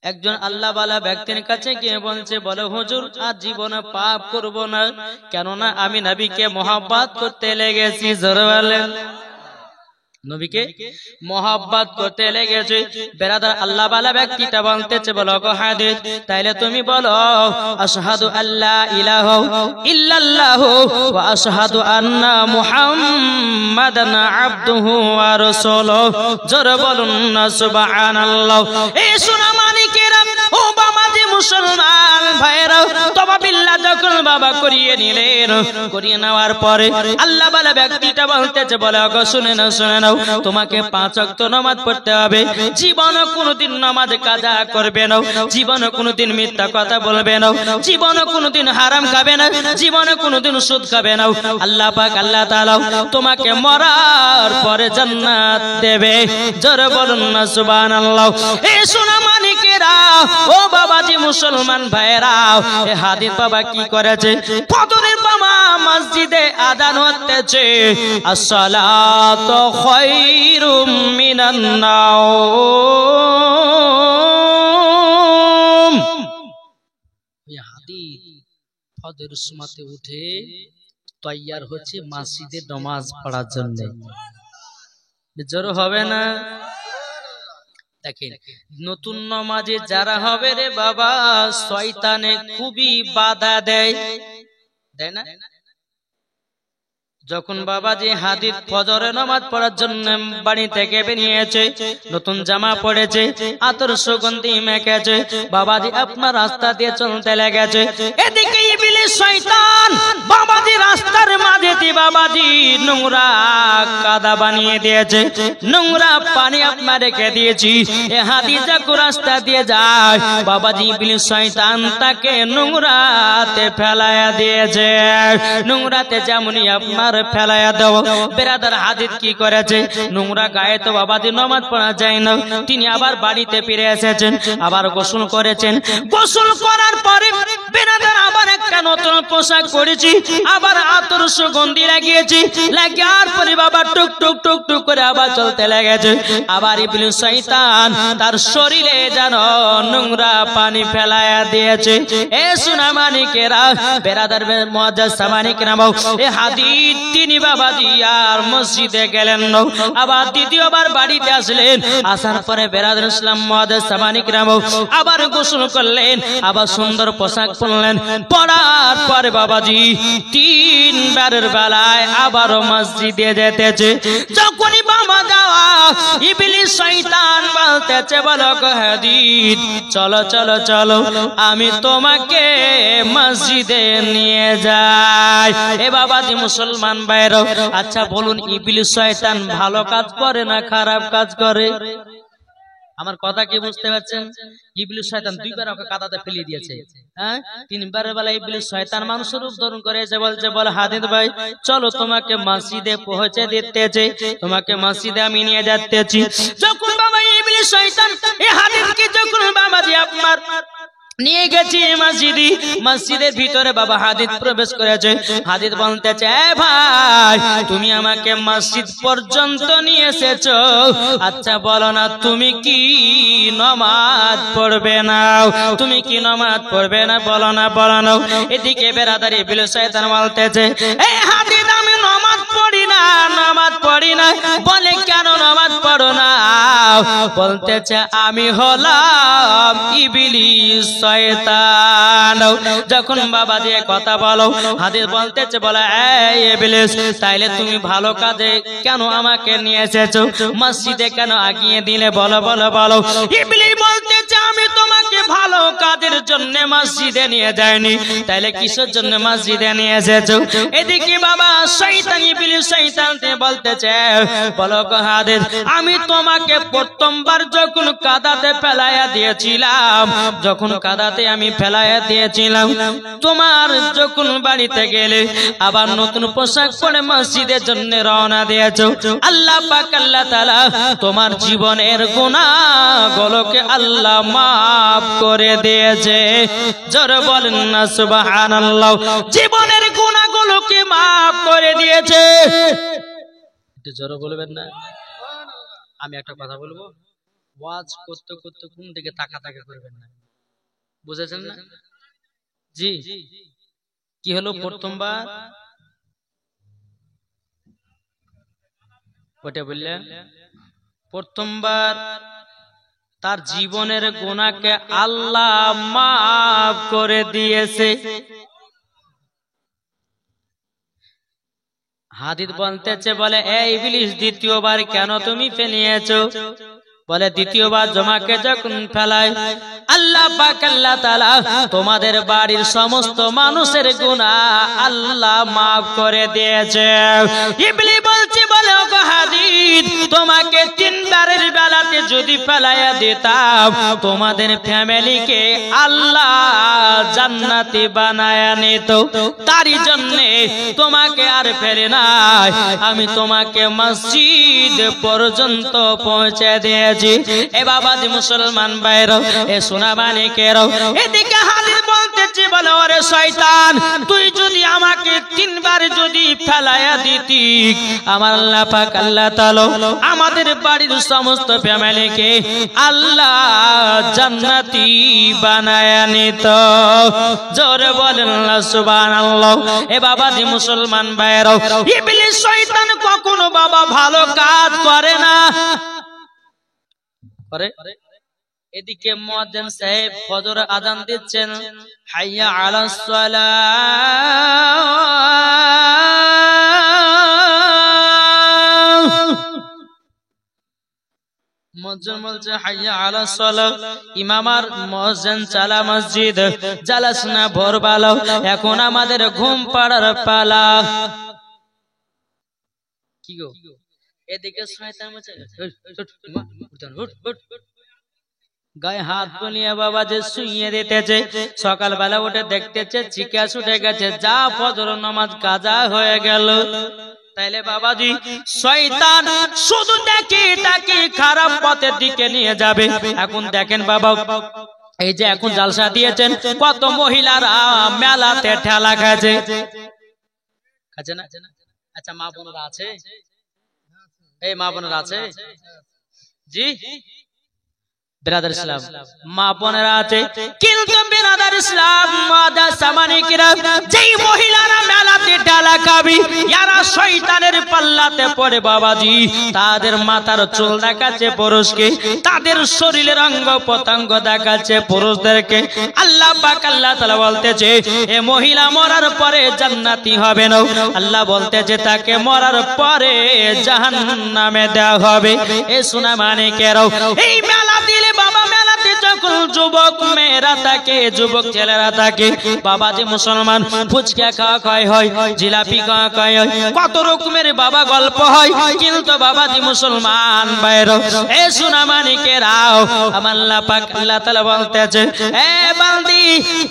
একজন আল্লাহওয়ালা ব্যক্তির কাছে গিয়ে বলছে, বলে হুজুর আজ জীবনে পাপ করব না, কেননা আমি নবীকে মহব্বত করতে লেগেছি। জোরে বলেন, নবীকে মহব্বত করতে লেগেছে। বেরাদার আল্লাহওয়ালা ব্যক্তিটা বলতেছে, বলো গো হাদিস, তাইলে তুমি বলো আশহাদু আল্লা ইলাহা ইল্লাল্লাহু ওয়া আশহাদু আন্না মুহাম্মাদান আবদুহু ওয়া রাসূলুহু। জোরে বলুন না সুবহানাল্লাহ। এই সোনা মানিকেরা, ও বাবাজি মুসলমান ভাইরা, তওবা বিল্লাহ যখন বাবা করিয়ে নিলেন, করিয়ে নেওয়ার পরে আল্লাহওয়ালা ব্যক্তিটা বলতেছে, বলে গো শুনে নাও, শুনে নাও, তোমাকে 5 ওয়াক্ত নামাজ পড়তে হবে। জীবনে কোনোদিন নামাজ কাজা করবে না, জীবনে কোনোদিন মিথ্যা কথা বলবে না, জীবনে কোনোদিন হারাম খাবে না, জীবনে কোনোদিন সুদ খাবে না। আল্লাহ পাক আল্লাহ তাআলা তোমাকে মরার পরে জান্নাত দেবে। জোরে বলুন না সুবহানাল্লাহ। এই সোনা মানিকেরা, ও বাবাজি মুসলমান ভাইরা, এ হাদিস বাবা কি করেছে, ফজরের বাবা মসজিদে আযান হতেছে, আসসালাতু খায়রুম মিনান নাওম। এই হাদিস ফজরের সময়তে উঠে তৈয়ার হচ্ছে মসজিদে নামাজ পড়ার জন্য। জোর হবে না? দেখেন, নতুন নামাজে যারা হবে রে বাবা, শয়তানে খুবই বাধা দেয়, তাই না? যখন বাবাজি হাদিস ফজরের নামাজ পড়ার জন্য বাড়ি থেকে বেরিয়েছে, নতুন জামা পড়েছে, আতর সুগন্ধি মেখেছে, বাবাজি আপনার রাস্তা দিয়ে চলতে লেগেছে। এদিকে ইবলিস শয়তান বাবাজি রাস্তার মাঝে বাবাজি নোংরা কাদা বানিয়ে দিয়েছে, নোংরা পানি আপনার রেখে দিয়েছি। এ হাদিস যখন রাস্তা দিয়ে যায়, বাবাজি ইবলিস শয়তান তাকে নোংরাতে ফেলায়া দিয়েছে। নোংরাতে যেমনই আপনার ফেলায়া দাও। বেরাদার হাদিস কি করেছে, নোংরা গায়ে তো বাবাজি নামাজ পড়া যায় না, তিনি আবার বাড়িতে ফিরে এসেছেন, আবার গোসল করেছেন। গোসল করার পরে বেরাদার আবার একটা নতুন পোশাক পরেছি, আবার আতর সুগন্ধি লাগিয়েছি, লাগার পরে বাবা টুক টুক টুক টুক করে আবার চলতে লেগেছে। আবার ইবলিস শয়তান তার শরীরে যেন নোংরা পানি ফেলায়া দিয়েছে। এ সোনা মানিকেরা, বেরাদার মুআজ্জাজ সামানিকেরা, এ হাদিস তিনি বাবাজি আর মসজিদে গেলেন না, আবার দ্বিতীয়বার বাড়িতে আসলেন। আসার পরে বেরাদার ইসলাম মুআজ্জাজ সামানিকেরা আবার গোসল করলেন, আবার সুন্দর পোশাক পরলেন। পরার পরে বাবাজি 3 বারের বেলায় আবারও মসজিদে যেতেছে। যখনই বাবা যাওয়া, ইবলিস শয়তান বলতেছে, বলো গো হাদিস, চলো চলো চলো, আমি তোমাকে মসজিদে নিয়ে যাই। এ বাবাজি মুসলমান ভাইরা, আচ্ছা বলুন, ইবলিস শয়তান ভালো কাজ করে না খারাপ কাজ করে? আমার কথা কি বুঝতে পারছেন? ইবলিস শয়তান 2 বার ওকে কাদাতে ফেলে দিয়েছে। হ্যাঁ, 3 বারের বেলা ইবলিস শয়তান মানুষের রূপ ধারণ করে এসে বলছে, বল হাদিস ভাই চলো তোমাকে মসজিদে পৌঁছে দিতেছি, তোমাকে মসজিদে আমি নিয়ে যাচ্ছি। যখন বাবা ইবলিস শয়তান এই হাদিসকে যখন বাবাজি আপনার নিয়ে গেছি মসজিদে, মসজিদের ভিতরে বাবা হাদিস প্রবেশ করেছে। হাদিস বলতেছে, ভাই তুমি আমাকে মসজিদ পর্যন্ত নিয়ে এসেছো, আচ্ছা বলো না তুমি কি নামাজ পড়বে না? তুমি কি নামাজ পড়বে না? বলো না, বলো না। এদিকে বেরাদার ইবলিস শয়তান বলতেছে, এই হাদিস আমি নামাজ পড়ি না, নামাজ পড়ি না। বলে কেন নামাজ পড়ো না? বলতেছে আমি হলাম ইবলিস শয়তান। যখন বাবা দিয়ে কথা বলো, হাদিস বলতেছে, বলে এই ইবলিস, তাইলে তুমি ভালো কাজে কেন আমাকে নিয়ে এসেছো, মসজিদে কেন আগিয়ে দিলে? বলো বলো বলো। ইবলিস বলতেছে, আমি তোমাকে ভালো কাজের জন্য মসজিদে নিয়ে যাইনি, তাইলে কিসের জন্য মসজিদে নিয়ে এসেছো? এদিকে বাবা শয়তান ইবলিস শয়তান বলতেছে, বলো গো হাদিস, আমি তোমাকে প্রথমবার যখন কাদাতে ফেলাইয়া দিয়েছিলাম, যখন কাদাতে আমি ফেলাইয়া দিয়েছিলাম, তোমার যখন বাড়িতে গেলে আবার নতুন পোশাক পরে মসজিদের জন্য রওনা দিয়েছো, আল্লাহ পাক আল্লাহ তাআলা তোমার জীবনের গুনাহগুলোকে আল্লাহ maaf করে দিয়েছে। জোরে বলেন না সুবহানাল্লাহ। জীবনের গুনাহগুলোকে maaf করে দিয়েছে। একটু জোরে বলবেন না? আমি একটা কথা বলবো, ওয়াজ করতে করতে কোন দিকে তাকা করবেন না, বুঝেছেন না? জি, কি হলো প্রথমবার ওটা বললেন, প্রথমবার তার জীবনের গুনাহকে আল্লাহ মাফ করে দিয়েছে। হাদিস বলতেছে, বলে এই ইবলিস দ্বিতীয়বার কেন তুমি ফেলিয়েছো? বলে দ্বিতীয়বার জমাকে যখন ফেলায় আল্লাহ পাক আল্লাহ তাআলা তোমাদের বাড়ির সমস্ত মানুষের গুনাহ আল্লাহ মাফ করে দিয়েছে। ইবলিস বলছে, বলে ওগো হাদিস, তোমাকে তিনবারের বেলাতে যদি ফেলাইয়া দিতাম তোমাদের ফ্যামিলিকে আল্লাহ জান্নাতি বানায়া নিত, তারই জন্য তোমাকে আর ফেলে নাই, আমি তোমাকে মসজিদ পর্যন্ত পৌঁছে দিয়েছি। এ বাবাজি মুসলমান ভাইরা, এ সোনা মানিকেরাও, এদিকে হাদিস বলতেছে, বলে ওরে শয়তান, তুই যদি আমাকে তিনবার যদি ফেলাইয়া দিতি আমার আল্লাহ পাক আল্লাহ তাআলা আমাদের বাড়ির সমস্ত ফ্যামিলিকে আল্লাহ জান্নাতি বানায়া নিত। জোরে বলেন না সুবহানাল্লাহ। এ বাবাজি মুসলমান ভাইরা, ইবলিস শয়তান কখনো বাবা ভালো কাজ করে না। এদিকে মুয়াজ্জিন সাহেব ফজর আযান দিচ্ছেন, হাইয়া আলাস সালাহ, মুয়াজ্জিন বলছে হাইয়া আলাস সালাহ, ইমাম আর মুয়াজ্জিন চালা মসজিদ, জালাস না ভোরবেলা, এখন আমাদের ঘুম পাড়ার পালা। কি গো, এদিকে শয়তান বলছে গায়ে হাত বুলিয়ে বাবা যে শুইয়ে দিতেছে, সকালবেলা উঠে দেখতেছে চিকাস উঠে গেছে, যা ফজর নামাজ কাজা হয়ে গেল। তাইলে বাবাজি শয়তান শুধু দেখি তাকে খারাপ পথের দিকে নিয়ে যাবে। এখন দেখেন বাবা, এই যে এখন জালসা দিয়েছেন, কত মহিলারা মেলাতে ঠেলা খাচ্ছে, খাচ্ছে না? আচ্ছা মা বোনেরা আছে? এই মা বোনেরা আছে? জি ব্রাদার ইসলাম, মা বোনেরা আছে, কিন্তু ব্রাদার ইসলাম মাদা সামানিকরা, যেই মহিলারা মেলাতে ঠেলা খাবে যারা শয়তানের পাল্লাতে পড়ে বাবাজি, তাদের মাথার চুল দেখাচ্ছে পুরুষকে, তাদের শরীরের অঙ্গ প্রত্যঙ্গ দেখাচ্ছে পুরুষদেরকে। আল্লাহ পাক আল্লাহ তাআলা বলতেছে, এ মহিলা মরার পরে জান্নাতি হবে না, আল্লাহ বলতেছে তাকে মরার পরে জাহান্নামে দেওয়া হবে। এ সোনা মানিকেরাও, এই মেলা দিলে বাবা, মেলাতে যখন যুবক মেয়েরা থাকে, যুবক ছেলেরা থাকে বাবাজি মুসলমান, ফুচকা খাওয়া খায় হয়, জিলাপি খাওয়া খায় হয়, কত রকমের বাবা গল্প হয়, কিন্তু বাবাজি মুসলমান ভাইরা, এ সোনা মানিকেরাও, আমার আল্লাহ পাক আল্লাহ তাআলা বলতেছে, এ বান্দি,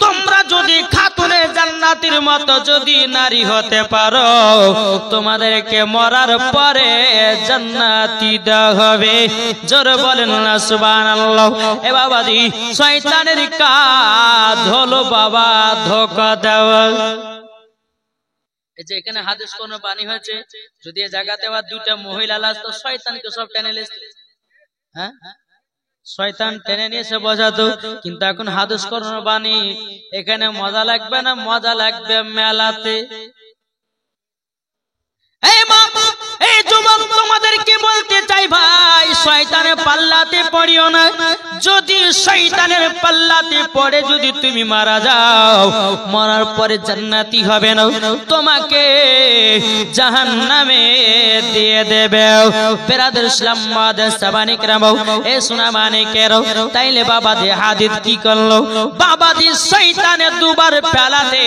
তোমরা যদি খাতুনে জান্নাতের মতো যদি নারী হতে পারো, তোমাদেরকে মরার পরে জান্নাতি দেওয়া হবে। জোরে বলেন না সুবহানাল্লাহ। এ বাবাজি শয়তানের কাজ হলো বাবা ধোঁকা দেওয়া। এই যে এখানে হাদিস কোন বাণী হয়েছে, যদি এই জায়গাতে আবার দুইটা মহিলা লাগতো, শয়তানকে সব টেনে নিয়েছে, হ্যাঁ শয়তান টেনে নিয়েছে বোঝাতো। কিন্তু এখন হাদিস কোন বাণী, এখানে মজা লাগবে না, মজা লাগবে মেলাতে। এই মা, এই যুবক, তোমাদেরকে বলতে চাই ভাই, শয়তানের পাল্লাতে পড়িও না। যদি শয়তানের পাল্লাতে পড়ে যদি তুমি মারা যাও, মরার পরে জান্নাতি হবে না, তোমাকে জাহান্নামে দিয়ে দেবে। বেরাদের ইসলাম মাদার সাবানিকরাম, এ সোনা মানিকেরাও, তাইলে বাবাজি হাদিস কি করলো, বাবাজি শয়তানের দুবার ফেলাতে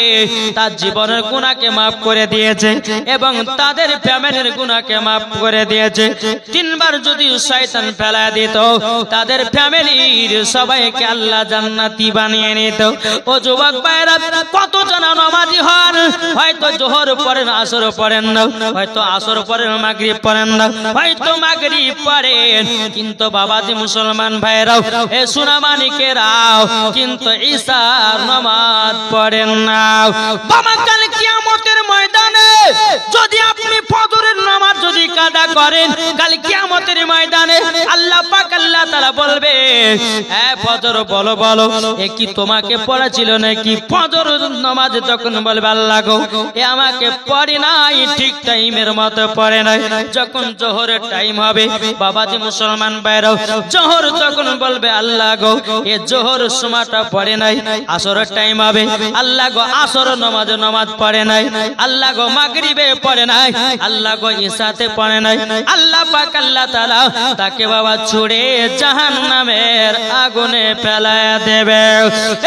তার জীবনের গুনাহকে maaf করে দিয়েছে এবং তাদের ফ্যামিলির গুনাহকে maaf করে দিয়েছে। তিনবার যদি শয়তান ফেলায় দিত, তাদের ফ্যামিলির সবাইকে আল্লাহ জান্নাতি বানিয়ে নিত। ও যুবক ভাইরা, কত জন নামাজি হন, হয়তো জোহর পড়েন, আসর পড়েন না, হয়তো আসর পড়েন, মাগরিব পড়েন না, হয়তো মাগরিব পড়েন, কিন্তু বাবাজি মুসলমান ভাইরাও, এ সোনা মানিকেরাও, কিন্তু ঈশার নামাজ পড়েন না। বাবা কাল কিয়ামতের ময়দানে যদি আপনি ফজরের নামাজ যদি কাদা করেন, কাল কিয়ামতের ময়দানে আল্লাহ পাক আল্লাহ তাআলা বলবে, হ্যাঁ ফজর বলো বলো, এ কি তোমাকে পড়া ছিল নাকি? ফজর নামাজ যখন বলবে আল্লাহ গো এ আমাকে পড়ে নাই, ঠিক টাইমের মতো পড়ে নাই। যখন জোহরের টাইম হবে বাবাজি মুসলমান ভাইরা, জোহর যখন বলবে আল্লাহ গো এ জোহর সময়টা পড়ে নাই। আসরের টাইম হবে আল্লাহ গো আসর নামাজ পড়ে নাই। আল্লাহ গো মাগরিবে পড়ে নাই, আল্লাহ গো ইশাতে পড়ে নাই। আল্লাহ পাক আল্লাহ তাআলা তাকে বাবা ছুড়ে জাহান্নামের আগুনে ফেলায় দেবে।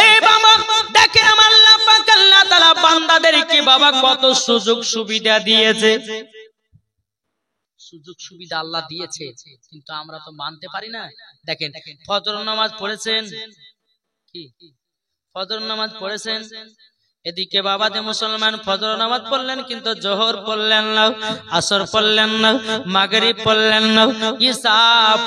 এই বাবা দেখেন আমার আল্লাহ পাক আল্লাহ তাআলা বান্দাদেরকে বাবা কত সুযোগ সুবিধা দিয়েছে। সুযোগ সুবিধা আল্লাহ দিয়েছে, কিন্তু আমরা তো মানতে পারি না। দেখেন ফজর নামাজ পড়েছেন, কি ফজর নামাজ পড়েছেন, এদিকে বাবাজি মুসলমান ফজর নামাজ পড়লেন কিন্তু জোহর পড়লেন না, আসর পড়লেন না, মাগরিব পড়লেন না, ইশা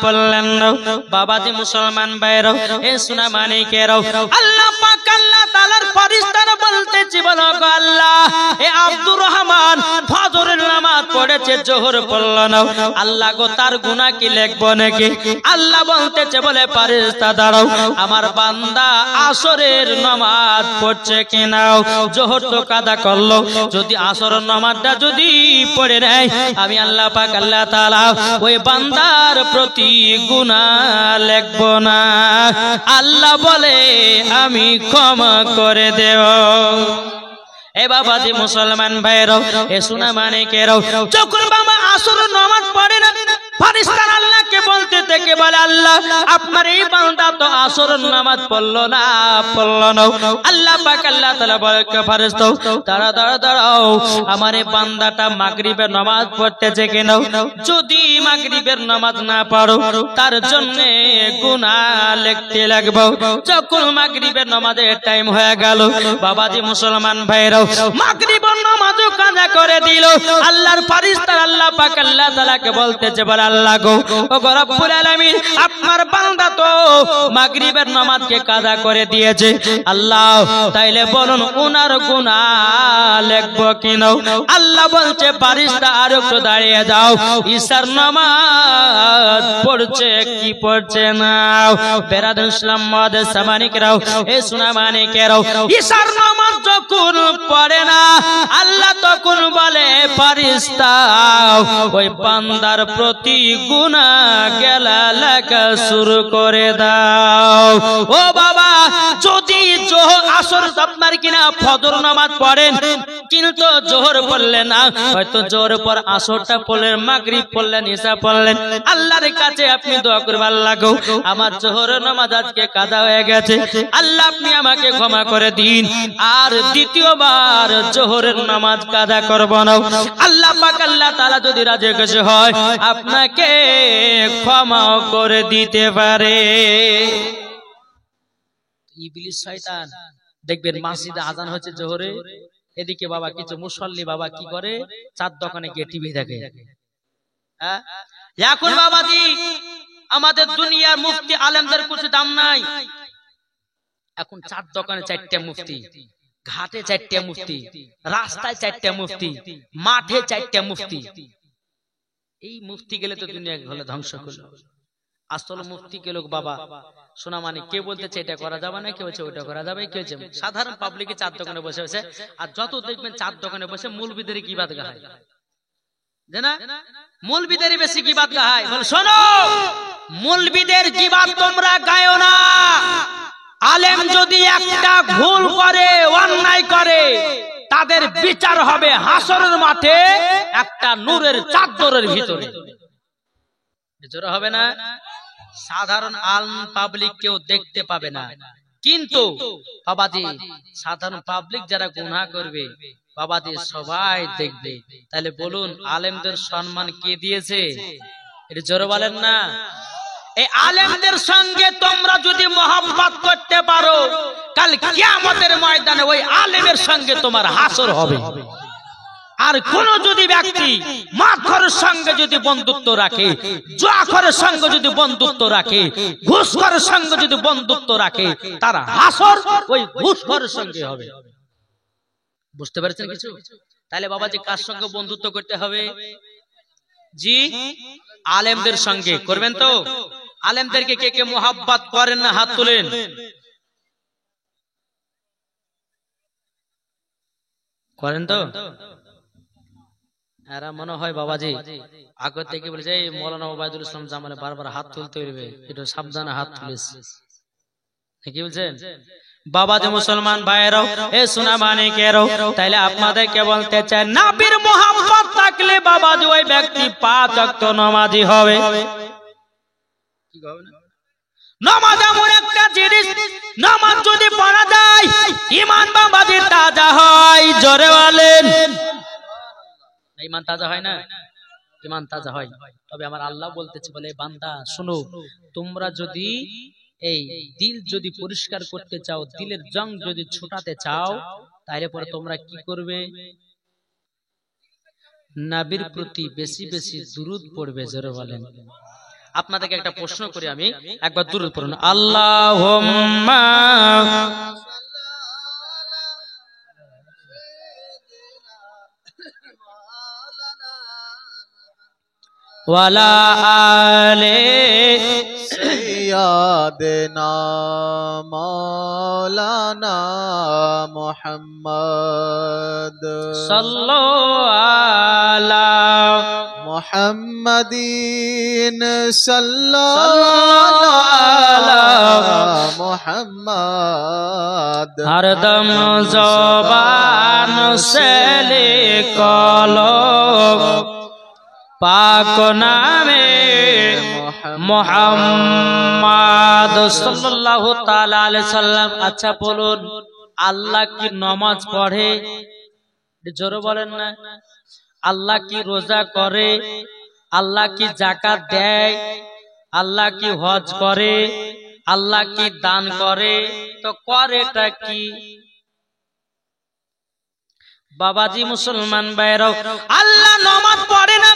পড়লেন না। বাবাজি মুসলমান ভাইরা, এ সোনা মানিকেরাও, আল্লাহ পাক আল্লাহ তাআলার ফেরেশতারা বলতেছে বলো গো আল্লাহ এ আব্দুর রহমান ফজরের নামাজ পড়েছে জোহর পড়ল না, আল্লাহ গো তার গুনাহ কি লিখবো নাকি? আল্লাহ বলতেছে বলে ফেরেশতা দাঁড়াও, আমার বান্দা আসরের নামাজ পড়ছে কিনা? জোহর তো কাদা করলো, যদি আসরের নামাজটা যদি পড়ে নেয় আমি আল্লাহ পাক আল্লাহ তাআলা ওই বান্দার প্রতি গুনাহ লিখবো না। আল্লাহ বলে আমি ক্ষমা করে দেব। এ বাবাজি মুসলমান ভাইরা, এ সোনা মানিকেরাও, যখন বাবা আসরের নামাজ পড়ে না ফেরেশতারা আল্লাহকে বলতে থেকে বলে আল্লাহ আপনার এই বান্দা তো আসরের নামাজ পড়লো না। আল্লাহ পাক আল্লাহ তাআলা বলে ফেরেশতা দাঁড়া দাঁড়া দাঁড়াও, আমার এই বান্দাটা মাগরিবের নামাজ পড়তেছে কেন? যদি মাগরিবের নামাজ না পড়ো তার জন্য গুনাহ লিখতে লাগবে। যখন মাগরিবের নামাজের টাইম হয়ে গেল বাবাজি মুসলমান ভাইরা মাগরিবের নামাজও কাজা করে দিল। আল্লাহর ফেরেশতা আল্লাহ পাক আল্লাহ তাআলাকে বলতেছে বলে আল্লাহ গো ও রব্বুল আলামিন আপনার বান্দা তো মাগরিবের নামাজকে কাজা করে দিয়েছে, আল্লাহ তাইলে বলুন ওনার গুনাহ লিখবো কিনা? আল্লাহ বলছে ফেরেশতা আর একটু দাঁড়িয়ে যাও, ঈশার নামাজ পড়ছে কি পড়ছে না? বেরাদুল ইসলাম মুআদ্দিস সামানিকরাও, এ সোনা মানিকেরাও, ঈশার নামাজ যখন পড়ে না আল্লাহ তখন বলে ফেরেশতা ওই বান্দার প্রতি গুনাহ গেলা লেখা শুরু করে দাও। ও বাবা যদি জোহর আসর আপনার কিনা ফজর নামাজ পড়েন কিন্তু জোহর পড়লেন না, হয়তো জোহর পর আসরটা পড়লেন, মাগরিব পড়লেন, ইশা পড়লেন, আল্লাহর কাছে আপনি দোয়া করবেন আল্লাহ গো আমার জোহরের নামাজ আজকে কাজা হয়ে গেছে, আল্লাহ আপনি আমাকে ক্ষমা করে দিন, আর দ্বিতীয়বার জোহরের নামাজ কাজা করব না। আল্লাহ পাক আল্লাহ তাআলা যদি রাজি খুশি হয় আপনাকে ক্ষমা করে দিতে পারে। ইবলিস শয়তান দেখবেন মসজিদে আজান হচ্ছে জোহরে, এদিকে বাবা কিছু মুসল্লি বাবা কি করে চার দোকানে গিয়ে টিভি দেখে। এখন বাবাজি আমাদের দুনিয়ার মুফতি আলেমদের কিছু দাম নাই, এখন চার দোকানে চারটা মুফতি, ঘাটে চারটা মুফতি, রাস্তায় চারটা মুফতি, মাঠে চারটা মুফতি। এই মুফতি গেলে তো দুনিয়া হলে ধ্বংস করলো। আসল মুফতি কে লোক বাবা শোনা মানে কে বলতেছে এটা করা যাবে না, কেউ বলছে ওটা করা যাবে, কেউ বলছে সাধারণ পাবলিকে চার দোকানে বসে বসে, আর যত দেখবেন চার দোকানে বসে মৌলবীদের গীবাত গায়, জানা মৌলবীদের বেশি গীবাত গায়। বলে শোনো মৌলবীদের গীবাত তোমরা গায়ো না, আলেম যদি একটা ভুল করে অন্যায় করে তাদের বিচার হবে হাসরের মাঠে একটা নূরের চাদরের ভিতরে, জোর হবে না, সাধারণ আলম পাবলিক কেউ দেখতে পাবে না। কিন্তু বাবাজি সাধারণ পাবলিক যারা গুনাহ করবে বাবাজি সবাই দেখবে। তাহলে বলুন আলেমদের সম্মান কে দিয়েছে? এটা জোরে বলেন না। এই আলেমদের সঙ্গে তোমরা যদি মহব্বত করতে পারো কাল কিয়ামতের ময়দানে ওই আলেমের সঙ্গে তোমার হাসর হবে। আর কোন যদি ব্যক্তি মাখরের সঙ্গে যদি বন্ধুত্ব রাখে, জুয়াখরের সঙ্গে যদি বন্ধুত্ব রাখে, ঘুষখোরের সঙ্গে যদি বন্ধুত্ব রাখে, তার হাসর ওই ঘুষখোরের সঙ্গে হবে। বুঝতে পারছেন কিছু? তাহলে বাবাজি কার সঙ্গে বন্ধুত্ব করতে হবে? জি, আলেমদের সঙ্গে। করবেন তো? আলেমদেরকে কে কে মোহাব্বত করেন না হাত তুলেন। করেন তো? এরা মনে হয় বাবাজি আগে থেকে বলেছে এই মৌলানা ওবায়দুল ইসলাম জামালে বারবার হাত তুলতে হইবে, একটু সাবধানে হাত তুলিস। কি বলছেন বাবাজি? মুসলমান ভাইরাও, এ সোনা মানিকেরাও, তাইলে আপনাদেরকে বলতে চাই নবীর মোহাম্মত থাকলে বাবাজি ওই ব্যক্তি 5 ওয়াক্ত নামাজি হবে। কি হবে না? নামাজ এমন একটা জিনিস, নামাজ যদি পড়া যায় ঈমান বাবাজি তাজা হয়। জোরে বলেন। ঈমান তাজা হয় না? ঈমান তাজা হয়। তবে আমার আল্লাহ বলতেছে, বলে বান্দা শুনো, তোমরা যদি এই দিল যদি পরিষ্কার করতে চাও, দিলের জং যদি ছুটাতে চাও, তাহলে পরে তোমরা কি করবে? নবীর প্রতি বেশি বেশি দুরূদ পড়বে। জোরে বলেন। আপনাদেরকে একটা প্রশ্ন করি আমি, একবার দুরূদ পড়ুন। আল্লাহুম্মা ওয়ালা আলে সাইয়্যিদিনা মাওলানা মুহাম্মদ সাল্লাল্লাহু আলা মুহাম্মাদিন সাল্লাল্লাহু আলা মুহাম্মদ। হরদম জবান সে লিখলো পাক নামে মুহাম্মদ সাল্লাল্লাহু তাআলা আলাইহি সাল্লাম। আচ্ছা বলুন, আল্লাহ কি নামাজ পড়ে? জোরে বলেন না। আল্লাহ কি রোজা করে? আল্লাহ কি যাকাত দেয়? আল্লাহ কি হজ করে? আল্লাহ কি দান করে? তো করেটা কি? বাবাজি মুসলমান ভাইরাও, আল্লাহ নামাজ পড়ে না,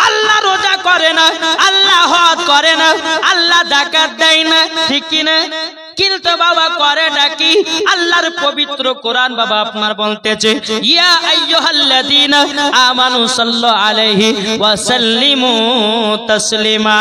আল্লাহ রোজা করে না, আল্লাহ হজ করে না, আল্লাহ যাকাত দেয় না, ঠিক কি না? কিন্তু বাবা করেটা কি? আল্লাহর পবিত্র কোরআন বাবা আপনার বলতেছে, ইয়া আইয়ুহাল্লাযীনা আমানু সাল্লু আলাইহি ওয়া সাল্লিমু তাসলিমা।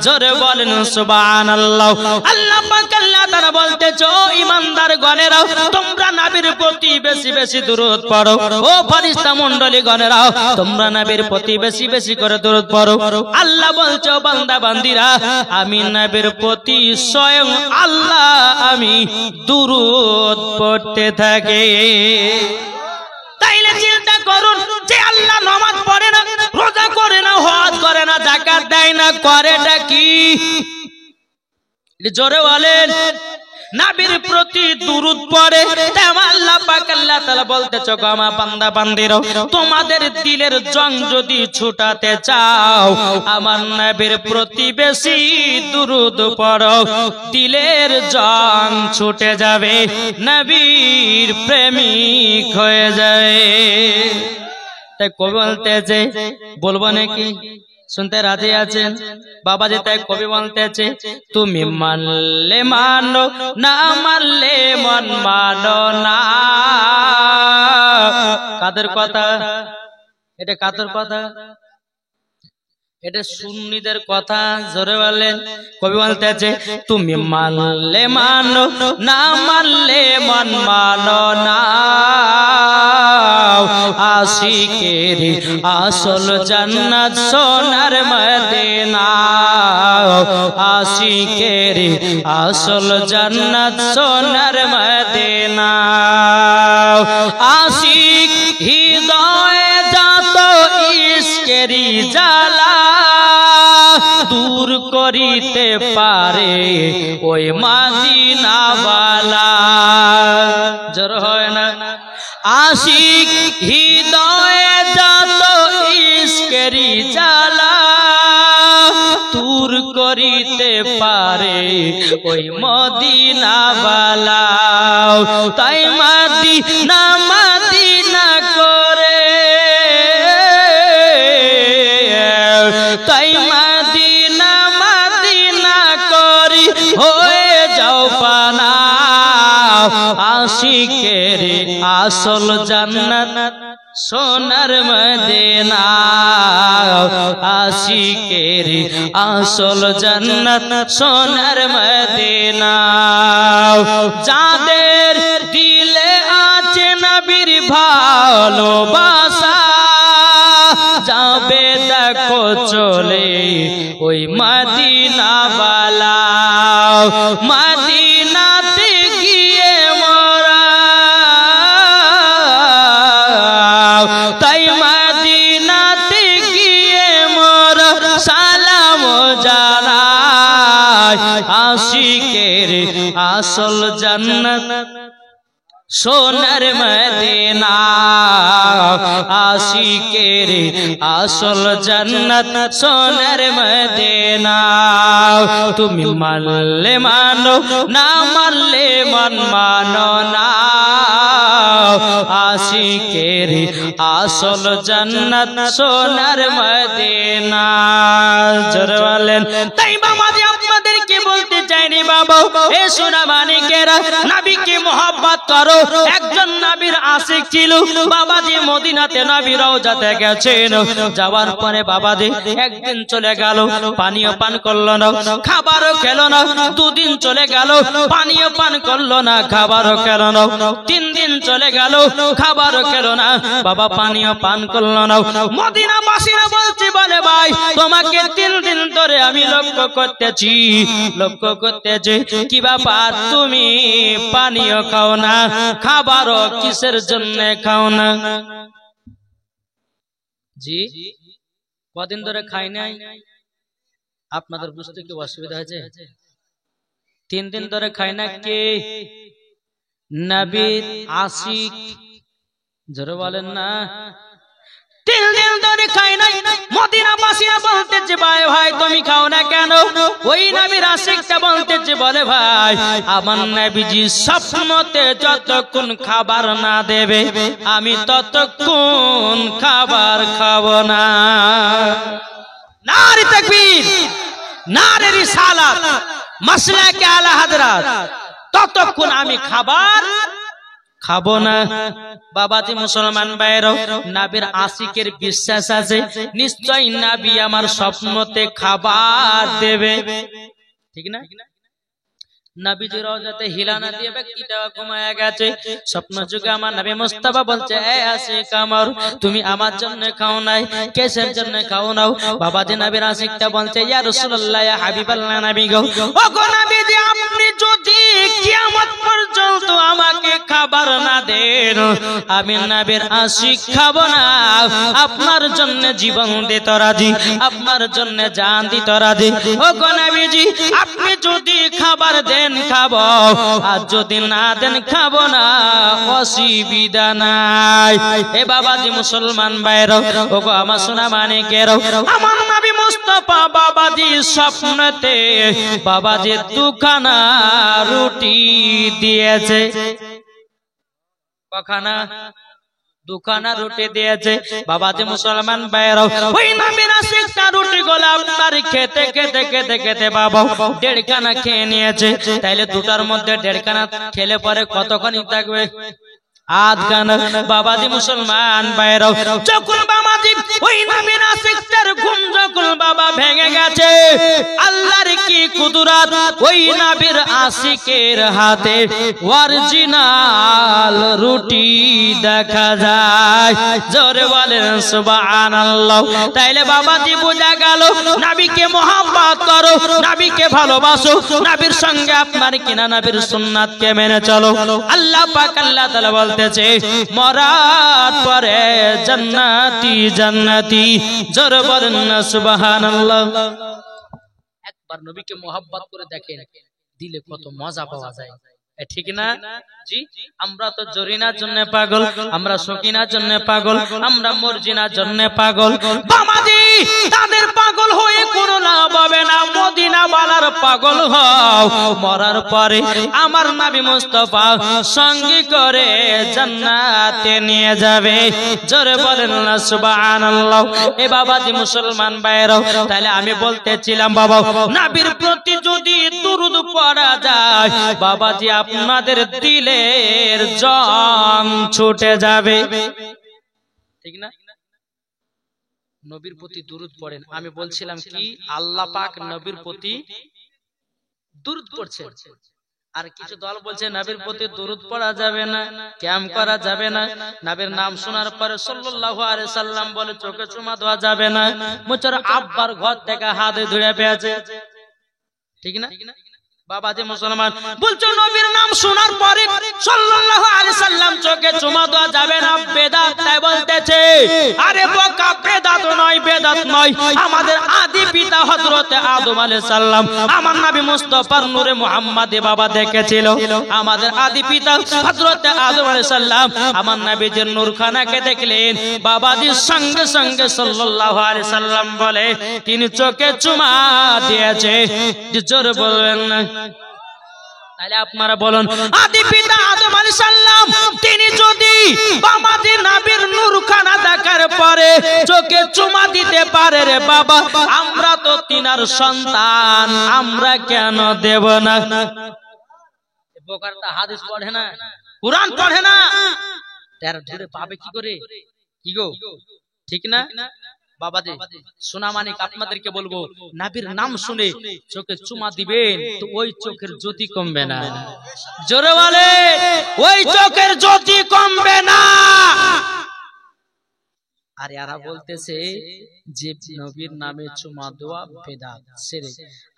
জোরে বলেন সুবহানাল্লাহ। আল্লাহ পাক আল্লাহ তাআলা বলতেছে, ও ঈমানদার গণেরাও, তোমরা নবীর প্রতি বেশি বেশি দুরূদ পড়ো। ও ফেরেশতা মণ্ডলী গণেরাও, তোমরা নবীর প্রতি বেশি বেশি করে দুরূদ পড়ো। আল্লাহ বলছে, বান্দা বান্দিরা, আমি নবীর প্রতি স্বয়ং আল্লাহ আমি দুরূদ পড়তে থাকি। তাইলে চিন্তা করুন, যে আল্লাহ নামাজ পড়ে না, রোজা করে না, হজ করে না, যাকাত দেয় না, করেটা কি? জোরে বলেন। নবীর প্রতি দুরূদ পড়ে। তাই আল্লাহ পাক আল্লাহ তাআলা বলতেছে, গো আমার বান্দা বান্দিরা, তোমাদের দিলের জং যদি ছুটাতে চাও, আমার নবীর প্রতি বেশি দুরূদ পড়ো, দিলের জং ছুটে যাবে, নবীর প্রেমিক হয়ে যাবে। তাই কবি বলতেছে, বলবো নাকি? শুনতে রাজি আছেন বাবাজি? তাই কবি বলতেছে, তুমি মানলে মানো, না মানলে মন মানো না। কাদের কথা এটা? কাদের কথা এটা? সুন্নিদের কথা। জোরে বলেন। কবি বলতেছে, তুমি মানলে মানো, না মানলে মন মানো না। আশিকের আসল জান্নাত সোনার মদিনা, আশিকের আসল জান্নাত সোনার মদিনা। আশিক হৃদয়ে যত ইশকেরি জ্বালা দূর করিতে পারে ওই মদিনা ওয়ালা। জোর হয় না? আশিক হৃদয়ে যত ইশকেরি জ্বালা দূর করিতে পারে ওই মদিনা ওয়ালা। তাই মদিনা মদিনা করে, তাই মদিনা মদিনা করি হয়ে যাও পানা। আশিকের আসল জান্নাত সোনার মদিনা আশিকের আসল জান্নাত সোনার মদিনা যাদের দিলে আছে নবীর ভালোবাসা যাবে দেখো চলে ওই মদিনা বালা মদিনাতে গিয়ে মোরা তাই মদিনাতে গিয়ে মোরা সালাম জানাই আশিকের আসল জান্নাত সোনার মদিনা আশিকের আসল জান্নাত সোনার মদিনা তুমি মানলে মানো না মানলে মন মানো না আশিকের আসল জান্নাত সোনার মদিনা জোরে বলেন তাই বাবাজি আপনাদেরকে বলতে চাইনি বাবা এ সোনা মানিকেরা নবীকে মোহাব্বত করো একজন নবীর আশিক ছিল বাবাজি মদিনাতে নবী রওজাতে গেছেন যাওয়ার পরে বাবাজি একদিন চলে গেল পানীয় পান করলো না খাবারও খেলো না দুদিন চলে গেল পানীয় পান করলো না খাবারও খেলো না তিন দিন চলে গেল খাবারও খেলো না বাবা পানীয় পান করলো না মদিনাবাসীরা বলছে বলে ভাই তোমাকে 3 দিন ধরে আমি লক্ষ্য করতেছি কি ব্যাপার তুমি পানীয় খাও না খাবারও কিসের জন্য খাও না জি কদিন ধরে খাই নাই আপনাদের বুঝতে কি অসুবিধা হয়েছে 3 দিন ধরে খাই না কে নবীর আশিক জোরে বলেন না 3 দিন ধরে খাই নাই মদিনাবাসীরা বলতেছে ভাই ভাই তুমি খাও না কেন ওই নবীর আশিকটা বলতেছে বলে ভাই আমার নবীজি স্বপ্নতে যতক্ষণ খাবার না দেবে আমি ততক্ষণ খাবার খাবো না নারে তাকবীর নারে রিসালাত মাসলাকে আলা হযরত ততক্ষণ আমি খাবার খাবো না বাবাজি মুসলমান ভাইরাও নবীর আশিকের বিশ্বাস আছে নিশ্চয়ই নবী আমার স্বপ্নতে খাবার দেবে ঠিক না নবীজি রওজাতে হিলানা দিয়ে ব্যক্তিটা ঘুমায়া গেছে স্বপ্ন যুগে আমার নবী মুস্তাফা বলছে এ আশিক আমার তুমি আমার জন্য খাও নাই কিসের জন্য খাও নাও বাবাজি নবীর আশিকটা বলছে ইয়া রাসূলুল্লাহ ইয়া হাবিবাল্লাহ নবী গো ও গো নবীজি আপনি যদি কিয়ামত পর্যন্ত আমাকে খাবার না দেন আমি নবীর আশিক খাবো না আপনার জন্য জীবন দিতে রাজি আপনার জন্য জান দিতে রাজি ও গো নবীজি আপনি যদি খাবার দেন খাবো আর যদি না দেন খাবো না অসুবিধা নাই এ বাবাজি মুসলমান ভাইরা ও গো আমার সোনা মানিকেরা আমার নবী মুস্তাফা বাবাজি স্বপ্নতে বাবাজি দুখানা রুটি দিয়েছে কখানা দুখানা রুটি দিয়েছে বাবাজি মুসলমান ভাইরা ওই নবীর আশিকটা রুটি গোলা আপনার খেতে খেতে খেতে খেতে বাবা 1.5 খানা খেয়ে নিয়েছে তাইলে দুটার মধ্যে 1.5 খানা খেলে পরে কতখানি থাকবে আধ খানা বাবাজি মুসলমান ভাইরা যখন বাবাজি ওই নবীর আশিকটার ঘুম যখন বাবা ভেঙে গেছে আল্লাহর কি কুদরত ওই নবীর আশিকের হাতে অরিজিনাল রুটি দেখা যায় জোরে বলেন সুবহানাল্লাহ তাইলে বাবাজি বোঝা গেল নবীকে মহব্বত করো নবীকে ভালোবাসো নবীর সঙ্গে আপনার কিনা নবীর সুন্নাতকে মেনে চলো আল্লাহ পাক আল্লাহ তাআলা বলতেছে মরার পরে জান্নাতি জান্নাতি জোরে বলেন সুবহানাল্লাহ একবার নবীকে মহব্বত করে দেখেন দিলে কত মজা পাওয়া যায় ঠিক না জি আমরা তো জরিনার জন্য পাগল আমরা সকিনার জন্য পাগল আমরা মর্জিনার জন্য পাগল বাবাজি তাদের পাগল হয়ে কোনো লাভ হবে না মদিনা ওয়ালার পাগল হও মরার পরে আমার নবী মুস্তাফা সঙ্গী করে জান্নাতে নিয়ে যাবে জোরে বলেন না সুবহানাল্লাহ এ বাবাজি মুসলমান ভাইরা তাহলে আমি বলতেছিলাম বাবা নবীর প্রতি যদি দুরূদ পড়া যায় বাবাজি আপনাদের দিলের জং ছুটে যাবে। ঠিক না? নবীর প্রতি দুরূদ পড়েন। আমি বলছিলাম কি, আল্লাহ পাক নবীর প্রতি দুরূদ পড়ছেন। আর কিছু দল বলছে নবীর প্রতি দুরূদ পড়া যাবে না, ক্যাম্প করা যাবে না, নবীর নাম শোনার পরে সাল্লাল্লাহু আলাইহি সাল্লাম বলে চোখে চুমা দেওয়া যাবে না। মুচার আব্বার ঘর থেকে হাতে ধরে পেয়েছে। ঠিক না? বাবাজি মুসলমান বলছো নবীর নাম শোনার পরে সাল্লাল্লাহু আলাইহি সাল্লাম চোখে চুমা দেওয়া যাবে না, বেদাত তাই বলতেছে। আরে বোকা, বেদাত নয়, বেদাত নয়। আমাদের আদি পিতা হযরত আদম আলাইহিস সালাম আমার নবী মুস্তাফার নূরে মুহাম্মাদে বাবা দেখেছিল। আমাদের আদি পিতা হযরত আদম আলাইহিস সালাম আমার নবীর নূরখানাকে দেখলেন। বাবাজির সঙ্গে সঙ্গে সাল্লাল্লাহু আলাইহি সাল্লাম বলে তিনি চোখে চুমা দিয়েছে। জোরে বলবেন না? তাহলে আপনারা বলুন, আদি পিতা আদম আলাইহিস সালাম তিনি যদি আমাদের নবীর নূরখানা দেখার পরে চোখে চুমা দিতে পারে রে বাবা, আমরা তো তিনার সন্তান, আমরা কেন দেব না? বোকারটা হাদিস পড়ে না, কুরআন পড়ে না, তার ধরে পাবে কি করে? কি গো, ঠিক না? বাবাজি সোনা মানিক আপনাদেরকে বলবো, নবীর নাম শুনে চোখে চুমা দিবেন তো ওই চোখের জ্যোতি কমবে না। জোরে বলে, ওই চোখের জ্যোতি কমবে না। আর এরা বলতেছে যে নবীর নামে চুমা দেওয়া বেদাত সেরে।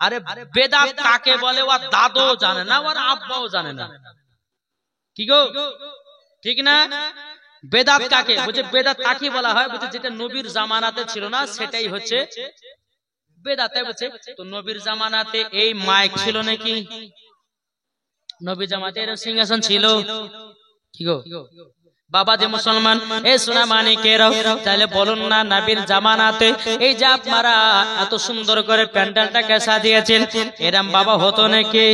আরে বেদাত কাকে বলে ওর দাদু জানে না, ওর আব্বাও জানে না। কি গো, ঠিক না? বেদাত কাকে বলছে? বেদাত কাকে বলা হয়? বলছে যেটা নবীর জামানাতে ছিল না সেটাই হচ্ছে বেদাত। বলছে তো নবীর জামানাতে এই মাইক ছিল নাকি? নবীর জামানাতে এরকম সিংহাসন ছিল? কি গো বাবাজি মুসলমান, এই সোনা মানিকেরাও, তাহলে বলুন না নবীর জামানাতে এই যে আপনারা এত সুন্দর করে প্যান্ডেলটাকে সাজিয়েছেন এরম বাবা হতো নাকি?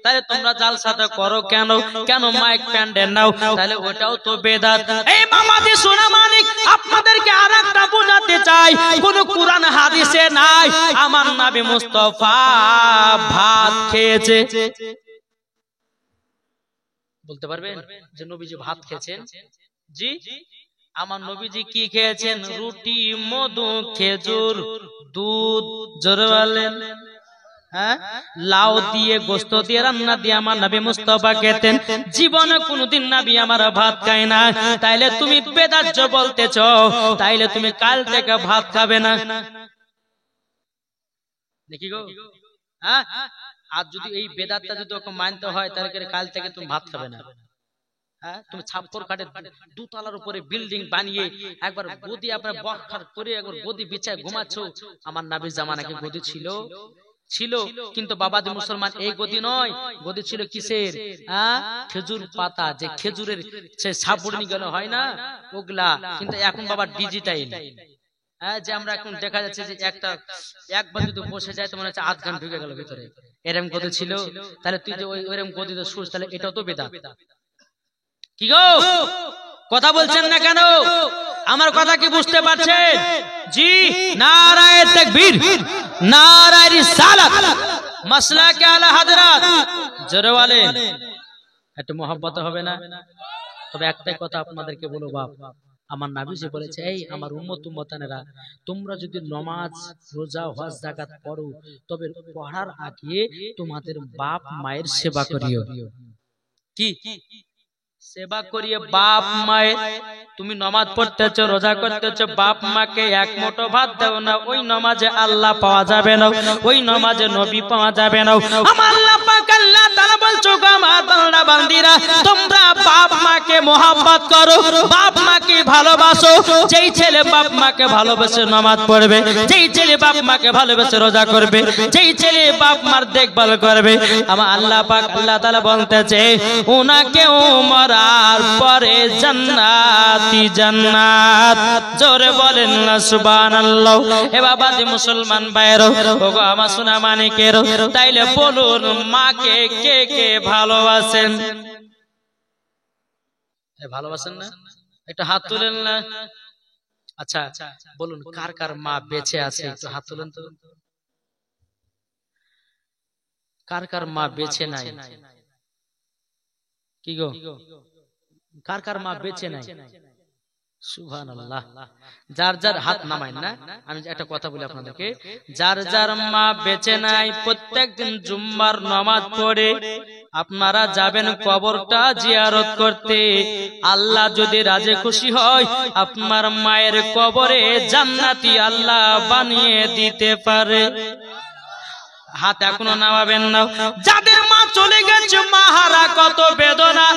তাহলে তোমরা জালসাটা করো কেন? কেন মাইক প্যান্ডেল নাও? তাহলে ওটাও তো বেদাত। এই বাবাজি সোনা মানিক আপনাদেরকে আরেকটা বোঝাতে চাই, কোন কুরআন হাদিসে নাই আমার নবী মুস্তাফা ভাত খেয়েছে। বলতে পারবেন যে নবীজি ভাত খেয়েছেন? জি, আমার নবীজি কি খেয়েছেন? রুটি, মধু, খেজুর, দুধ। জোরে বলেন? হ্যাঁ, লাউ দিয়ে গোশত দিয়ে রান্না দিয়ে আমার নবী মুস্তাফা খেতেন। জীবনে কোনদিন নবী আমার ভাত খায় না। তাইলে তুমি বেদাত বলতেছো, তাইলে তুমি কাল থেকে ভাত খাবে না নাকি গো? হ্যাঁ, আর যদি এই বেদাতটা যদি ওকে মানতে হয় তাহলে কাল থেকে তুমি ভাত খাবে না। হ্যাঁ, তুমি ছাপ্পর কাটে দুতলার উপরে বিল্ডিং বানিয়ে একবার গদি আপনার বখার করে একবার গদি বিছায় ঘুমাচ্ছ। আমার নবীর জামানায় গদি ছিল? ছিল, কিন্তু বাবাজি মুসলমান এই গদি নয়, গদি ছিল কিসের? খেজুর পাতা, যে খেজুরের সে সাবুর্নি গেল হয় না ওগুলা। কিন্তু এখন বাবা ডিজিটাল, যে আমরা এখন দেখা যাচ্ছে যে একটা একবার যদি বসে যায় তো মনে হচ্ছে আধ ঘন্টা ঢুকে গেল ভিতরে। এরম গদি ছিল? তাহলে তুই যে ওইরকম গদিতে শুস, তাহলে এটাও তো বেদাত। কি গো, কথা বলছেন না কেন? আমার কথা কি বুঝতে পারছেন? জি, নারায়ে তাকবীর, নারায়ে রিসালাত, মাসলাকে আলা হযরত। জোরে বলেন, একটু মহব্বত হবে না? তবে একটাই কথা আপনাদেরকে বলবো বাপ, আমার নবী যে বলেছে, এই আমার উম্মত উম্মতানেরা, তোমরা যদি নামাজ, রোজা, হজ, যাকাত পড়ো, তবে পড়ার আগে তোমাদের বাপ মায়ের সেবা করিও। কি সেবা করিয়ে? বাপ মায়ের। তুমি নামাজ পড়তেছো, রোজা করতেছো, বাপ মাকে এক মুঠো ভাত দাও না, ওই নামাজে আল্লাহ পাওয়া যাবে না, ওই নামাজে নবী পাওয়া যাবে না। আমার আল্লাহ পাক আল্লাহ তাআলা বলছো, আমার বান্দা বান্দিরা তোমরা বাপ মাকে মহব্বত করো, বাপ মাকে ভালোবাসো। যেই ছেলে বাপ মাকে ভালোবেসে নামাজ পড়বে, যেই ছেলে বাপ মাকে ভালোবেসে রোজা করবে, যেই ছেলে বাপ মার দেখভাল করবে, আমার আল্লাহ পাক আল্লাহ তাআলা বলতেছে ওনাকে মরার পরে জান্নাতি জান্নাত। জোরে বলেন না সুবহানাল্লাহ। এ বাবাজি মুসলমান ভাইরা, ওগো আমার সোনা মানিকের, তাইলে বলুন মাকে কে কে ভালোবাসেন? ভালোবাসেন না? একটু হাত তুলেন না। আচ্ছা বলুন কার কার মা বেঁচে আছে? একটু হাত তুলেন তো। কার কার মা বেঁচে নাই? কি গো, কার কার মা বেঁচে নাই? সুবহানাল্লাহ। যার যার হাত নামায় না, আমি একটা কথা বলি আপনাদেরকে, যার যার মা বেঁচে নাই প্রত্যেকদিন জুম্মার নামাজ পড়ে আপনারা যাবেন কবরটা জিয়ারত করতে। আল্লাহ যদি রাজি খুশি হয় আপনার মায়ের কবরে জান্নাতি আল্লাহ বানিয়ে দিতে পারে। হাত এখনো নামাবেন না। যাদের মা চলে গেছে, মাহারা কত বেদনা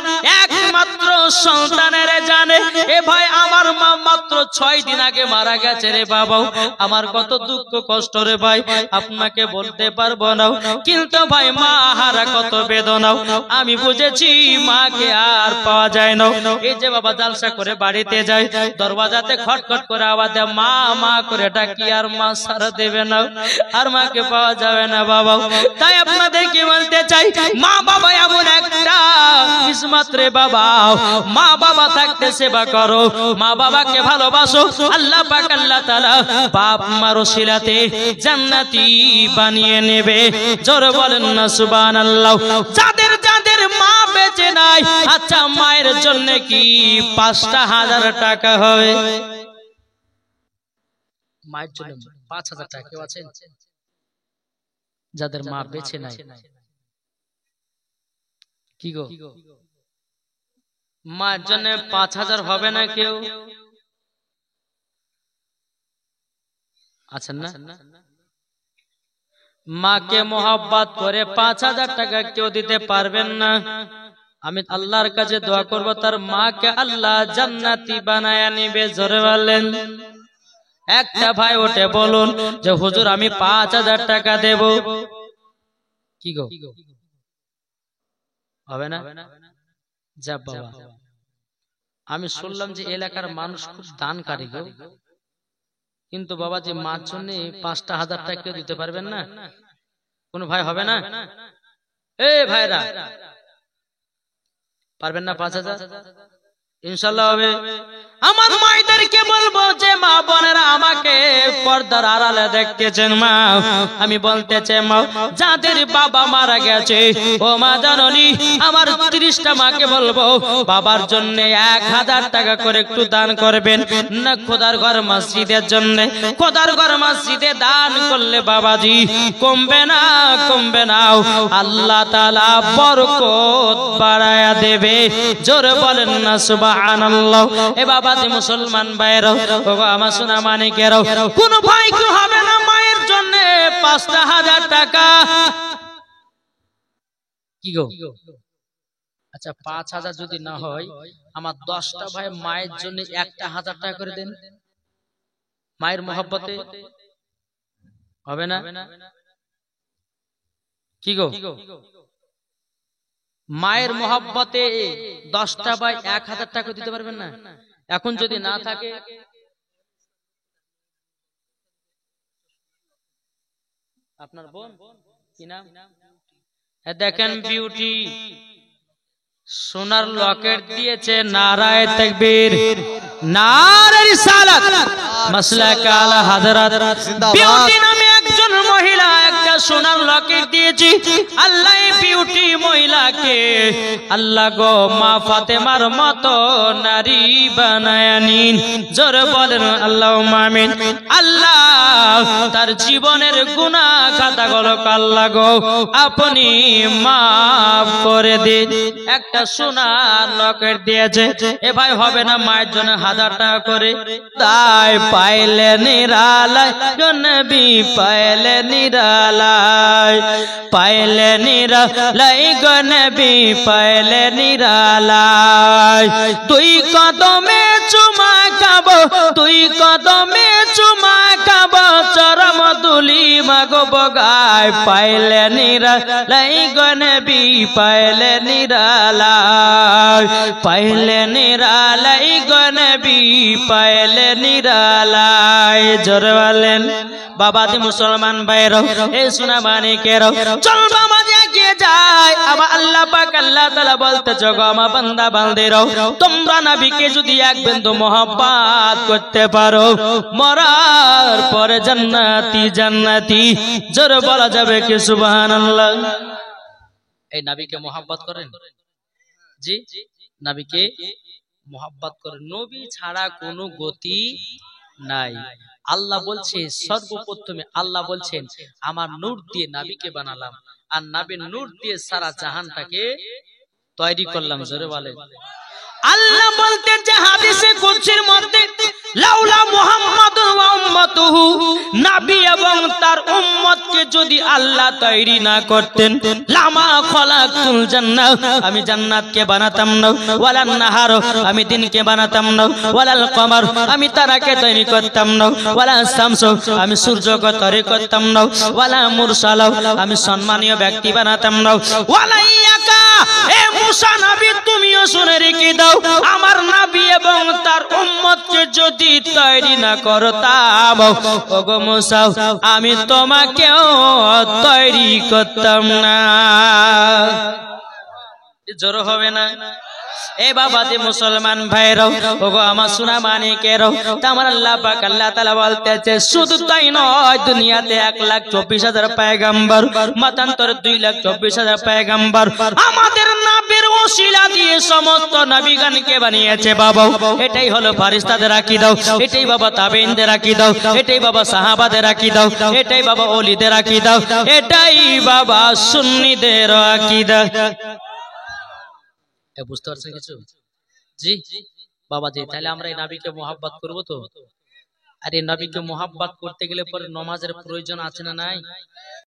একমাত্র সন্তানের জানে। এ ভাই আমার মা মাত্র 6 দিন আগে মারা গেছে রে বাবা, আমার কত দুঃখ কষ্ট রে ভাই, আপনাকে বলতে পারবো না। কিন্তু ভাই মাহারা কত বেদনা আমি বুঝেছি, মাকে আর পাওয়া যায় না। এই যে বাবা জালসা করে বাড়িতে যায়, দরওয়াজাতে খটখট করে আওয়াজ দেয়, মা মা করে ডাকি, আর মা সারা দেবে না, আর মাকে পাওয়া যাবে না বাবা। তাই আপনাদেরকে বলতে চাই, মা বাবা এমন একটা কিসমত রে বাবা, মা বাবা থাকতে সেবা করো, মা বাবাকে ভালোবাসো, আল্লাহ পাক আল্লাহ তাআলা বাপ মার ওসিলাতে জান্নাতি বানিয়ে নেবে। জোরে বলেন না সুবহানাল্লাহ। যাদের যাদের মা বেঁচে নাই, আচ্ছা মায়ের জন্য কি 5,000 টাকা হবে? মায়ের জন্য 5,000 টাকা কেউ আছেন যাদের মা বেঁচে নাই? কি গো, মার জন্য 5,000 হবে না কেউ? আছেন না? মাকে মোহাব্বত করে 5,000 টাকা কেউ দিতে পারবেন না। আমি আল্লাহর কাছে দোয়া করব তার মাকে আল্লাহ জান্নাতি বানায়া নিবে। জোরে বলেন। একটা ভাই ওঠে বলুন যে হুজুর আমি 5,000 টাকা দেব। কি গো, হবে না? যা বাবা, আমি শুনলাম যে এলাকার মানুষ খুব দানকারী গো, কিন্তু বাবা যে মার জন্য 5,000 টাকা কেউ দিতে পারবেন না? কোন ভাই হবে না? এ ভাইরা পারবেন না 5,000? ইনশাআল্লাহ হবে। আমার মায়েদেরকে বলবো যে মা বোনেরা আমাকে পর্দার আড়ালে দেখতেছেন মা, আমি বলতে চাই মা যাদের বাবা মারা গেছে, ও মা জাননি আমার 30টা মাকে বলবো বাবার জন্য 1,000 টাকা করে একটু দান করবেন না খোদার ঘর মসজিদের জন্য। খোদার ঘর মসজিদে দান করলে বাবাজি কমবে না, কমবে না, আল্লাহ তাআলা বরকত বাড়ায়া দেবে। জোরে বলেন না সুবহানাল্লাহ। এ বাবা যে মুসলমান ভাইরাও, ও আমার সোনা মানিকেরাও, কোন ভাই কি হবে না মায়ের জন্য 5,000 টাকা? কি গো, আচ্ছা 5,000 যদি না হয়, আমার 10টা ভাই মায়ের জন্য 1,000 টাকা করে দেন। মায়ের মহব্বতে হবে না? কি গো, মায়ের মহব্বতে 10টা ভাই 1,000 টাকা দিতে পারবেন না? এখন যদি না থাকে, আপনার বোন কি নাম? দেখেন বিউটি সোনার লকেট দিয়েছে, নারায়ে তাকবীর, নারে রিসালাত, মাসলাক আলা হযরত। বিউটি নামে একজন মহিলা একটা সোনার লকেট দিয়েছি। আল্লাহ এই বিউটি মহিলাকে আল্লাহ গো মা ফাতেমার মতো নারী বানায়া নিন। জোরে বলেন আল্লাহুম্মা আমিন। আল্লাহ তার জীবনের গুনাহ খাতাগুলো আল্লাহ গো আপনি মাফ করে দিন। একটা সোনার লকেট দিয়েছে। এ ভাই হবে না মায়ের জন্য 1,000 টাকা করে? তাই পাইলে নিরালায় গো নবী, পাইলে নিরালায়, পাইলে নিরালায় গো নবী, পাইলে নিরালায়। তুই কদমে চুমা খাবো, তুই কদমে চুমা খাবো, চরম দুলি মাগো বগায়, পাইলে নিরালায় গো নবী, পাইলে নিরালায়, পাইলে নিরালায় গো নবী, পাইলে নিরালায়। জোরে বলেন। বাবা দি মুসলমান ভাইরা, এ সোনা মানিকেরা, চল বাবা এগিয়ে যায়। আবার আল্লাহ পাক আল্লাহ তাআলা বলতে গো আমার বান্দা বান্দিরা, তোমরা নবীকে যদি এক বিন্দু মহব্বত করতে পারো, মরার পরে জান্নাতি জান্নাতি। জোরে বলা যাবে কি সুবহানাল্লাহ? এই নবীকে মহব্বত করেন? জি, নবীকে মোহাব্বত করে। নবী ছাড়া কোনো গতি নাই। আল্লাহ বলছে সর্বপ্রথমে আল্লাহ বলছেন আমার নূর দিয়ে নবীকে বানালাম, আর নবীর নূর দিয়ে সারা জাহানটাকে তৈরি করলাম। জোরে বলেন। আল্লাহ বলতেন যে হাদিসে কুদসির মধ্যে লাউলা মুহাম্মাদুন ওয়া উম্মাতুহু, নবী এবং তার উম্মতকে যদি আল্লাহ তৈরি না করতেন, লামা খলাকতুল জান্নাহ, আমি জান্নাতকে বানাতাম না, ওয়ালান নাহার, আমি দিনকে বানাতাম না, ওয়ালাল কমার, আমি তারাকে তৈরি করতাম না, ওয়ালা শামস, আমি সূর্যকে তৈরি করতাম না, ওয়ালা মুরসাল, আমি সম্মানীয় ব্যক্তি বানাতাম না, ওয়ালা ইয়াকা, এ মুসা নবী তুমিও শুনে রেখে দাও, আমার নবী এবং তার উম্মতকে যদি তৈরি না করতাম, ওগো মুসা, আমি তোমাকেও তৈরি করতাম না। জোর হবে না? এ বাবা যে মুসলমান ভাইরাও, ওগো আমার সোনা মানিকেরাও, আমার আল্লাহ পাক আল্লাহ তাআলা বলতেছে শুধু তাই নয়, দুনিয়াতে 1,24,000 পয়গম্বর, মতান্তরে 2,24,000 পয়গম্বর আমাদের নবীর ওসিলা দিয়ে সমস্ত নবীগণকে বানিয়েছে বাবা। এটাই হলো ফেরেশতাদের আকীদা, এটাই বাবা তাবেঈনদের আকীদা, এটাই বাবা সাহাবাদের আকীদা, এটাই বাবা ওলিদের আকীদা, এটাই বাবা সুন্নিদের আকীদা। বুঝতে পারছেন কিছু? জি বাবা জি, তাহলে আমরা এই নবীকে মোহাব্বত করবো তো? আর এই নবীকে মোহাব্বত করতে গেলে পরে নামাজের প্রয়োজন আছে না নাই?